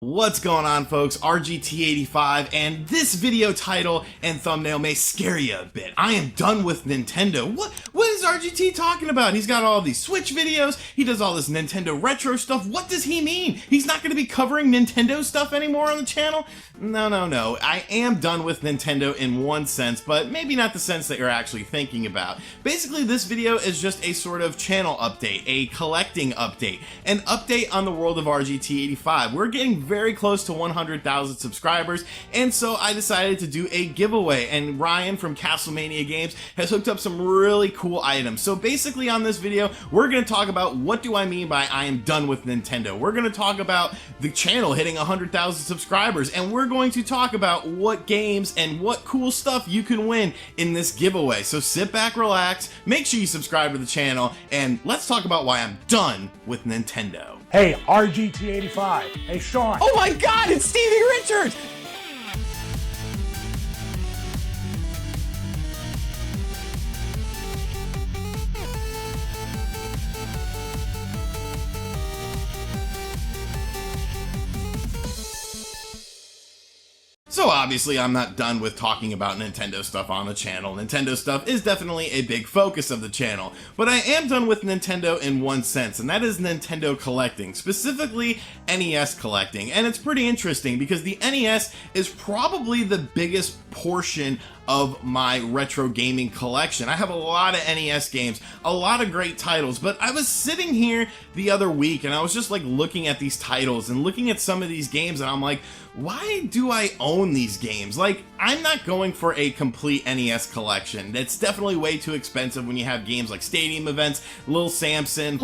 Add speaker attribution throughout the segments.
Speaker 1: What's going on, folks? RGT85, and this video title and thumbnail may scare you a bit. I am done with Nintendo. What is RGT talking about? He's got all these Switch videos, he does all this Nintendo retro stuff. What does he mean? He's not going to be covering Nintendo stuff anymore on the channel? No. I am done with Nintendo in one sense, but maybe not the sense that you're actually thinking about. Basically, this video is just a sort of channel update, a collecting update, an update on the world of RGT85. We're getting very close to 100,000 subscribers, and so I decided to do a giveaway, and Ryan from Castlemania Games has hooked up some really cool items. So basically on this video, we're going to talk about what do I mean by I am done with Nintendo. We're going to talk about the channel hitting 100,000 subscribers, and we're going to talk about what games and what cool stuff you can win in this giveaway. So sit back, relax, make sure you subscribe to the channel, and let's talk about why I'm done with Nintendo.
Speaker 2: Hey, RGT85. Hey, Sean.
Speaker 3: Oh my God, it's Stevie Richards!
Speaker 1: So obviously I'm not done with talking about Nintendo stuff on the channel. Nintendo stuff is definitely a big focus of the channel, but I am done with Nintendo in one sense, and that is Nintendo collecting, specifically NES collecting. And it's pretty interesting because the NES is probably the biggest portion of my retro gaming collection. I have a lot of NES games, a lot of great titles, but I was sitting here the other week and I was just like looking at these titles and looking at some of these games, and I'm like, why do I own these games? Like, I'm not going for a complete NES collection. That's definitely way too expensive when you have games like Stadium Events, Little Samson,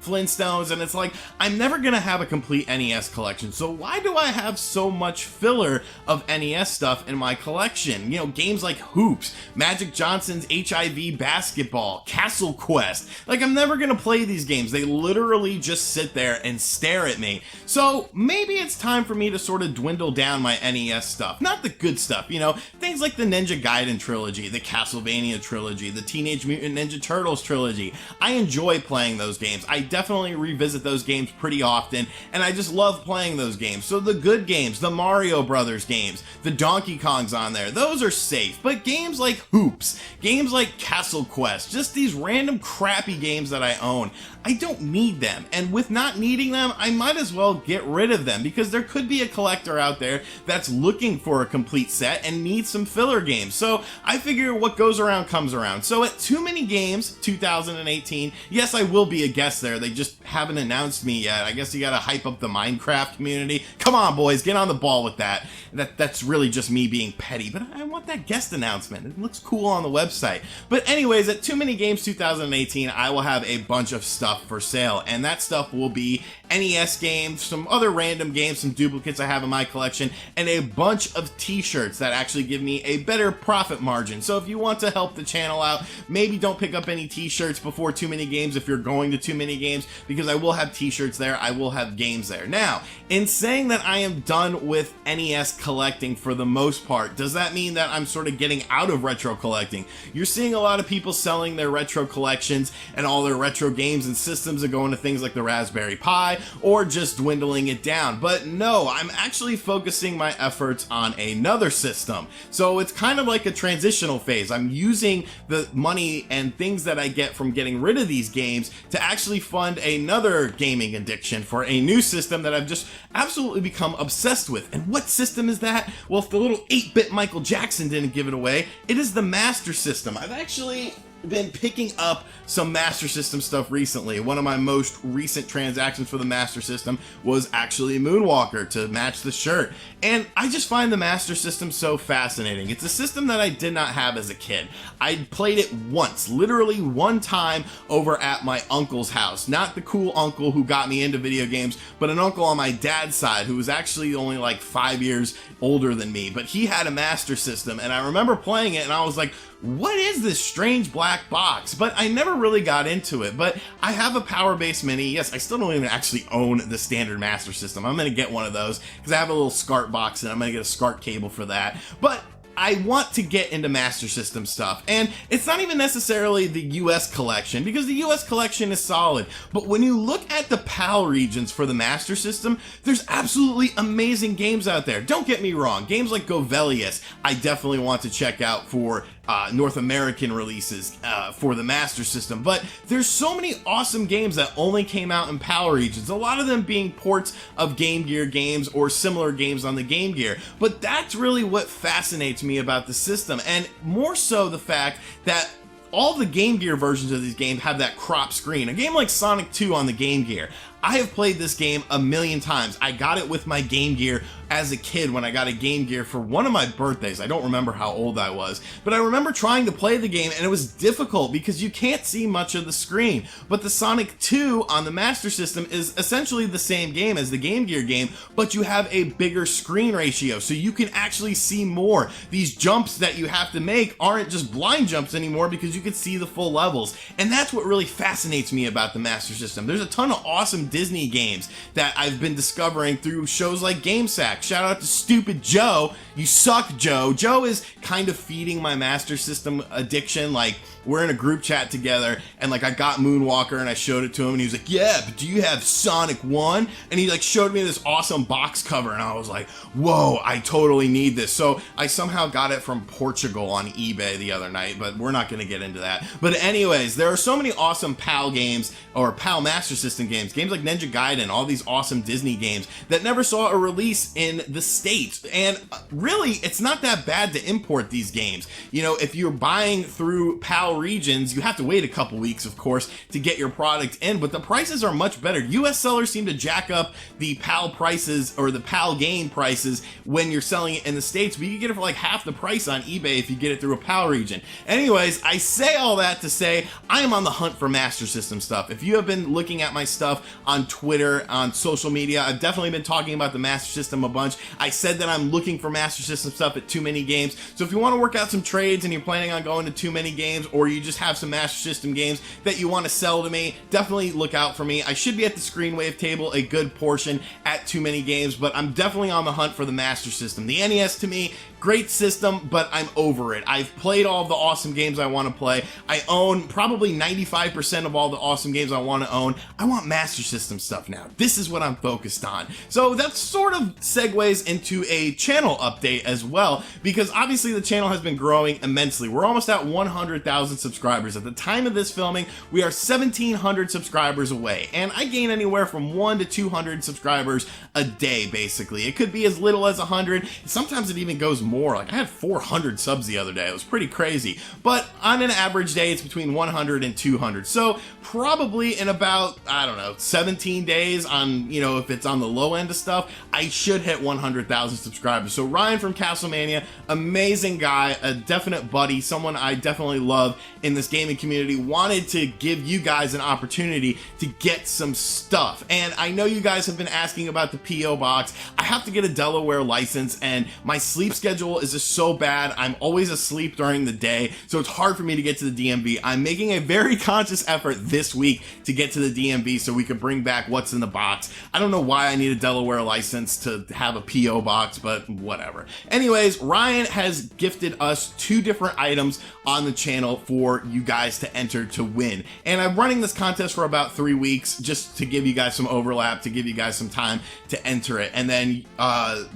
Speaker 1: Flintstones, and it's like, I'm never gonna have a complete NES collection, so why do I have so much filler of NES stuff in my collection? You know, games like Hoops, Magic Johnson's HIV Basketball, Castle Quest. Like, I'm never gonna play these games. They literally just sit there and stare at me. So maybe it's time for me to sort of dwindle down my NES stuff. Not the good stuff, you know, things like the Ninja Gaiden trilogy, the Castlevania trilogy, the Teenage Mutant Ninja Turtles trilogy. I enjoy playing those games. I definitely revisit those games pretty often, and I just love playing those games. So the good games, the Mario Brothers games, the Donkey Kongs on there, those are safe. But games like Hoops, games like Castle Quest, just these random crappy games that I own, I don't need them. And with not needing them, I might as well get rid of them, because there could be a collector out there that's looking for a complete set and needs some filler games. So I figure what goes around comes around. So at Too Many Games 2018, yes, I will be a guest there. They just haven't announced me yet. I guess you gotta hype up the Minecraft community. Come on, boys, get on the ball with that. That's really just me being petty, but I want that guest announcement. It looks cool on the website. But anyways, at Too Many Games 2018, I will have a bunch of stuff for sale, and that stuff will be NES games, some other random games, some duplicates I have in my collection, and a bunch of t-shirts that actually give me a better profit margin. So if you want to help the channel out, maybe don't pick up any t-shirts before Too Many Games if you're going to Too Many Games, because I will have t-shirts there, I will have games there. Now, in saying that I am done with NES collecting for the most part, does that mean that I'm sort of getting out of retro collecting? You're seeing a lot of people selling their retro collections and all their retro games and systems are going to things like the Raspberry Pi, or just dwindling it down. But no, I'm actually focusing my efforts on another system. So it's kind of like a transitional phase. I'm using the money and things that I get from getting rid of these games to actually fund another gaming addiction for a new system that I've just absolutely become obsessed with. And what system is that? Well, if the little 8-bit Michael Jackson didn't give it away, it is the Master System. I've actually been picking up some Master System stuff recently. One of my most recent transactions for the Master System was actually Moonwalker to match the shirt. And I just find the Master System so fascinating. It's a system that I did not have as a kid. I played it once, literally one time, over at my uncle's house. Not the cool uncle who got me into video games, but an uncle on my dad's side who was actually only like 5 years older than me. But he had a Master System, and I remember playing it and I was like, what is this strange black box? But I never really got into it. But I have a Power Base Mini. Yes, I still don't even actually own the standard Master System. I'm gonna get one of those because I have a little SCART box and I'm gonna get a SCART cable for that. But I want to get into Master System stuff, and it's not even necessarily the US collection, because the US collection is solid, but when you look at the PAL regions for the Master System, there's absolutely amazing games out there. Don't get me wrong, games like Govelius, I definitely want to check out for North American releases for the Master System, but there's so many awesome games that only came out in PAL regions, a lot of them being ports of Game Gear games or similar games on the Game Gear, but that's really what fascinates me about the system, and more so the fact that all the Game Gear versions of these games have that crop screen. A game like Sonic 2 on the Game Gear, I have played this game a million times. I got it with my Game Gear as a kid when I got a Game Gear for one of my birthdays. I don't remember how old I was, but I remember trying to play the game and it was difficult because you can't see much of the screen. But the Sonic 2 on the Master System is essentially the same game as the Game Gear game, but you have a bigger screen ratio, so you can actually see more. These jumps that you have to make aren't just blind jumps anymore because you can see the full levels, and that's what really fascinates me about the Master System. There's a ton of awesome Disney games that I've been discovering through shows like GameSack. Shout out to Stupid Joe. You suck, Joe. Joe is kind of feeding my Master System addiction. Like, we're in a group chat together, and like I got Moonwalker and I showed it to him, and he was like, yeah, but do you have Sonic 1? And he like showed me this awesome box cover, and I was like, whoa, I totally need this. So I somehow got it from Portugal on eBay the other night, but we're not going to get into that. But anyways, there are so many awesome PAL games, or PAL Master System games like Ninja Gaiden, all these awesome Disney games that never saw a release in the States. And really, it's not that bad to import these games. You know, if you're buying through PAL regions, you have to wait a couple weeks, of course, to get your product in, but the prices are much better. US sellers seem to jack up the PAL prices, or the PAL game prices, when you're selling it in the States, but you can get it for like half the price on eBay if you get it through a PAL region. Anyways, I say all that to say I am on the hunt for Master System stuff. If you have been looking at my stuff on Twitter, on social media, I've definitely been talking about the Master System a bunch. I said that I'm looking for Master System stuff at Too Many Games, so if you want to work out some trades and you're planning on going to Too Many Games, or you just have some Master System games that you want to sell to me, definitely look out for me. I should be at the Screenwave table a good portion at Too Many Games, but I'm definitely on the hunt for the Master System. The NES, to me, great system, but I'm over it. I've played all of the awesome games I want to play. I own probably 95% of all the awesome games I want to own. I want Master System stuff now. This is what I'm focused on. So that sort of segues into a channel update as well, because obviously the channel has been growing immensely. We're almost at 100,000 subscribers. At the time of this filming, we are 1,700 subscribers away, and I gain anywhere from 1 to 200 subscribers a day, basically. It could be as little as 100. Sometimes it even goes more. Like, I had 400 subs the other day. It was pretty crazy. But on an average day, it's between 100 and 200. So probably in about, I don't know, 17 days on, you know, if it's on the low end of stuff, I should hit 100,000 subscribers. So Ryan from Castlemania, amazing guy, a definite buddy, someone I definitely love in this gaming community, wanted to give you guys an opportunity to get some stuff. And I know you guys have been asking about the P.O. Box. I have to get a Delaware license, and my sleep schedule is just so bad. I'm always asleep during the day, so it's hard for me to get to the DMV. I'm making a very conscious effort this week to get to the DMV so we could bring back what's in the box. I don't know why I need a Delaware license to have a P.O. box, but whatever. Anyways, Ryan has gifted us 2 different items on the channel for you guys to enter to win. And I'm running this contest for about 3 weeks just to give you guys some overlap, to give you guys some time to enter it. And then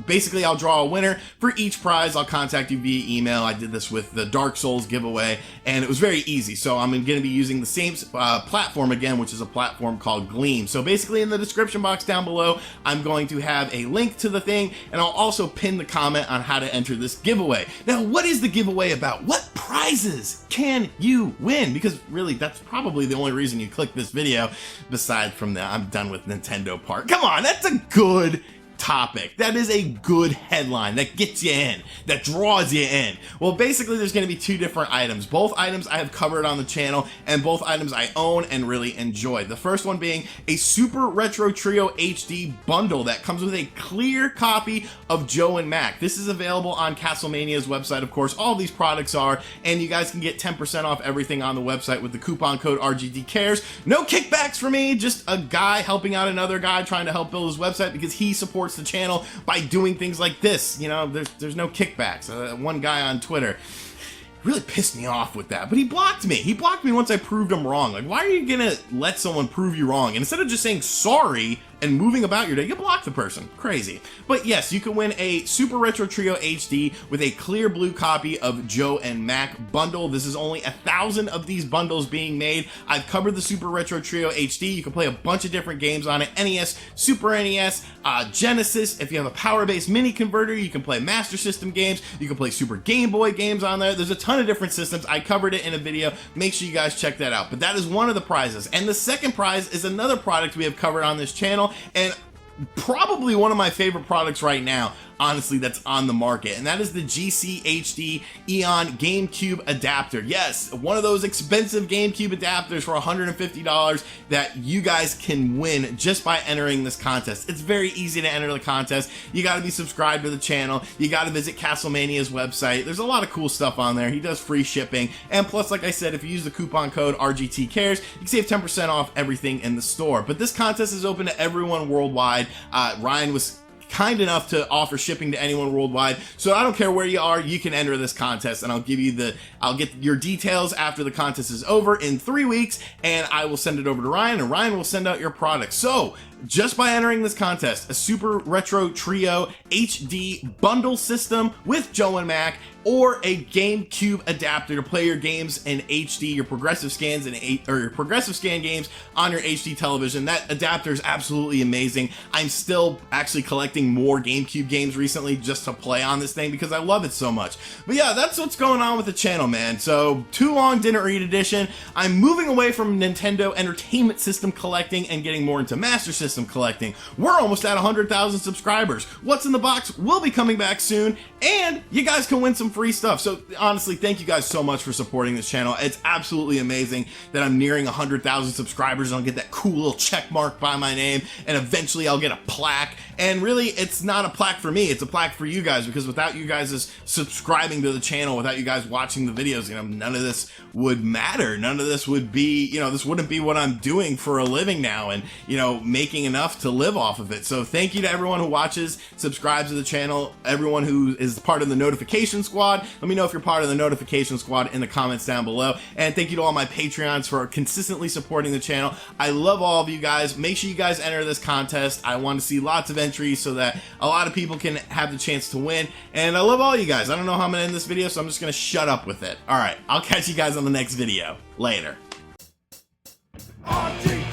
Speaker 1: basically I'll draw a winner for each prize. I'll contact you via email. I did this with the Dark Souls giveaway, and it was very easy. So I'm going to be using the same platform again, which is a platform called Gleam. So basically in the description box down below, I'm going to have a link to the thing, and I'll also pin the comment on how to enter this giveaway. Now, what is the giveaway about? What prizes can you win? Because really, that's probably the only reason you click this video, beside from the I'm done with Nintendo part. Come on, that's a good topic. That is a good headline that gets you in, that draws you in. Well, basically there's going to be 2 different items. Both items I have covered on the channel, and both items I own and really enjoy. The first one being a Super Retro Trio HD bundle that comes with a clear copy of Joe and Mac. This is available on Castlemania's website, of course. All these products are, and you guys can get 10% off everything on the website with the coupon code RGTCares. No kickbacks for me, just a guy helping out another guy trying to help build his website because he supports supports the channel by doing things like this. You know, there's no kickbacks. One guy on Twitter really pissed me off with that, but he blocked me. He blocked me once I proved him wrong. Like, why are you gonna let someone prove you wrong? And instead of just saying sorry and moving about your day, you block the person. Crazy. But yes, you can win a Super Retro Trio HD with a clear blue copy of Joe and Mac bundle. This is only 1,000 of these bundles being made. I've covered the Super Retro Trio HD. You can play a bunch of different games on it. NES, Super NES, Genesis. If you have a power-based mini converter, you can play Master System games. You can play Super Game Boy games on there. There's a ton of different systems. I covered it in a video. Make sure you guys check that out. But that is one of the prizes. And the second prize is another product we have covered on this channel, and probably one of my favorite products right now, honestly, that's on the market, and that is the GCHD Eon GameCube adapter. Yes, one of those expensive GameCube adapters for $150 that you guys can win just by entering this contest. It's very easy to enter the contest. You got to be subscribed to the channel. You got to visit Castlemania's website. There's a lot of cool stuff on there. He does free shipping, and plus, like I said, if you use the coupon code RGTCares, you can save 10% off everything in the store. But this contest is open to everyone worldwide. Ryan was kind enough to offer shipping to anyone worldwide, so I don't care where you are, you can enter this contest, and I'll get your details after the contest is over in 3 weeks, and I will send it over to Ryan, and Ryan will send out your product. So just by entering this contest, a Super Retro Trio HD bundle system with Joe and Mac, or a GameCube adapter to play your games in HD, your progressive scans or your progressive scan games on your HD television. That adapter is absolutely amazing. I'm still actually collecting more GameCube games recently just to play on this thing because I love it so much. But yeah, that's what's going on with the channel, man. So Too Long Didn't Read edition. I'm moving away from Nintendo Entertainment System collecting and getting more into Master System collecting. We're almost at 100,000 subscribers. What's in the Box will be coming back soon, and you guys can win some free stuff. So honestly, thank you guys so much for supporting this channel. It's absolutely amazing that I'm nearing 100,000 subscribers, and I'll get that cool little check mark by my name, and eventually I'll get a plaque. And really, it's not a plaque for me, it's a plaque for you guys, because without you guys subscribing to the channel, without you guys watching the videos, you know, none of this would matter. None of this would be, you know, this wouldn't be what I'm doing for a living now, and, you know, making enough to live off of it. So thank you to everyone who watches, subscribes to the channel, everyone who is part of the notification squad. Let me know if you're part of the notification squad in the comments down below. And thank you to all my Patreons for consistently supporting the channel. I love all of you guys. Make sure you guys enter this contest. I want to see lots of entries so that a lot of people can have the chance to win. And I love all you guys. I don't know how I'm going to end this video, so I'm just going to shut up with it. All right, I'll catch you guys on the next video. Later.
Speaker 2: RGT.